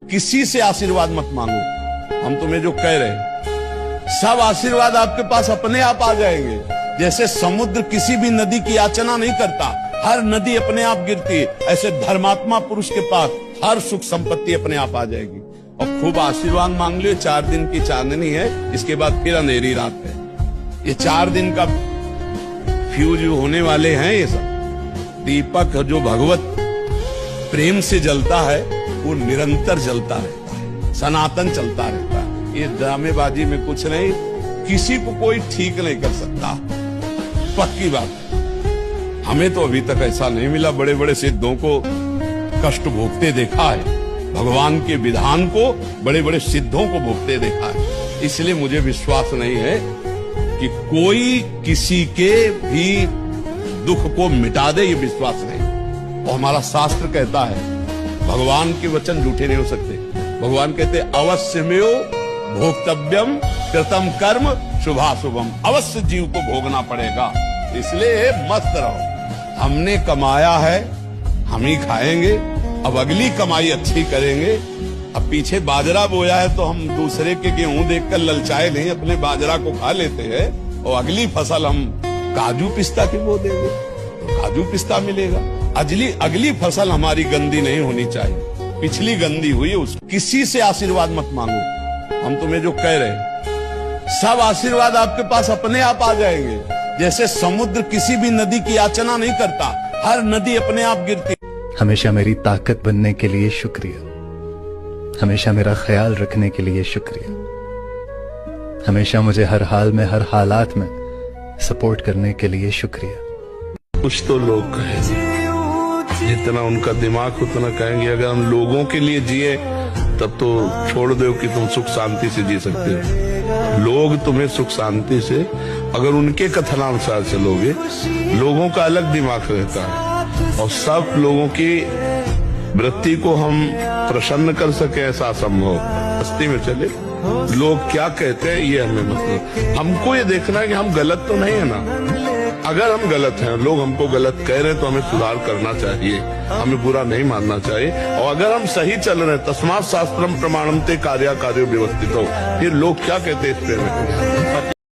किसी से आशीर्वाद मत मांगो। हम तुम्हें जो कह रहे हैं, सब आशीर्वाद आपके पास अपने आप आ जाएंगे। जैसे समुद्र किसी भी नदी की याचना नहीं करता, हर नदी अपने आप गिरती है, ऐसे धर्मात्मा पुरुष के पास हर सुख संपत्ति अपने आप आ जाएगी। और खूब आशीर्वाद मांग लो। 4 दिन की चांदनी है, इसके बाद फिर अंधेरी रात है। ये 4 दिन का फ्यूज होने वाले हैं। ये सब दीपक जो भगवत प्रेम से जलता है वो निरंतर जलता रहता है, सनातन चलता रहता है। ये ड्रामेबाजी में कुछ नहीं, किसी को कोई ठीक नहीं कर सकता, पक्की बात। हमें तो अभी तक ऐसा नहीं मिला, बड़े बड़े सिद्धों को कष्ट भोगते देखा है, भगवान के विधान को बड़े बड़े सिद्धों को भोगते देखा है। इसलिए मुझे विश्वास नहीं है कि कोई किसी के भी दुख को मिटा दे, ये विश्वास नहीं। और हमारा शास्त्र कहता है, भगवान के वचन झूठे नहीं हो सकते। भगवान कहते अवश्यमेव भोक्तव्यम कृतम कर्म शुभाशुभम, अवश्य जीव को भोगना पड़ेगा। इसलिए मस्त रहो, हमने कमाया है हम ही खाएंगे, अब अगली कमाई अच्छी करेंगे। अब पीछे बाजरा बोया है तो हम दूसरे के गेहूं देखकर ललचाए नहीं, अपने बाजरा को खा लेते हैं और अगली फसल हम काजू पिस्ता की बो देंगे तो काजू पिस्ता मिलेगा। अगली फसल हमारी गंदी नहीं होनी चाहिए, पिछली गंदी हुई उस। किसी से आशीर्वाद मत मांगो। हम तुम्हें जो कह रहे हैं, सब आशीर्वाद आपके पास अपने आप आ जाएंगे। जैसे समुद्र किसी भी नदी की याचना नहीं करता, हर नदी अपने आप गिरती। हमेशा मेरी ताकत बनने के लिए शुक्रिया, हमेशा मेरा ख्याल रखने के लिए शुक्रिया, हमेशा मुझे हर हाल में हर हालात में सपोर्ट करने के लिए शुक्रिया। कुछ तो लोग कहेंगे, जितना उनका दिमाग उतना कहेंगे। अगर हम लोगों के लिए जिए तब तो छोड़ दो कि तुम सुख शांति से जी सकते हो। लोग तुम्हें सुख शांति से, अगर उनके कथनानुसार चलोगे, लोगों का अलग दिमाग रहता है और सब लोगों की वृत्ति को हम प्रसन्न कर सके ऐसा असंभव। बस्ती में चले, लोग क्या कहते हैं ये हमें मतलब, हमको ये देखना है कि हम गलत तो नहीं है ना। अगर हम गलत हैं, लोग हमको गलत कह रहे हैं तो हमें सुधार करना चाहिए, हमें बुरा नहीं मानना चाहिए। और अगर हम सही चल रहे हैं, तस्मात् शास्त्रम प्रमाणन्ते कार्या कार्यो व्यवस्थितो, फिर लोग क्या कहते हैं इस पे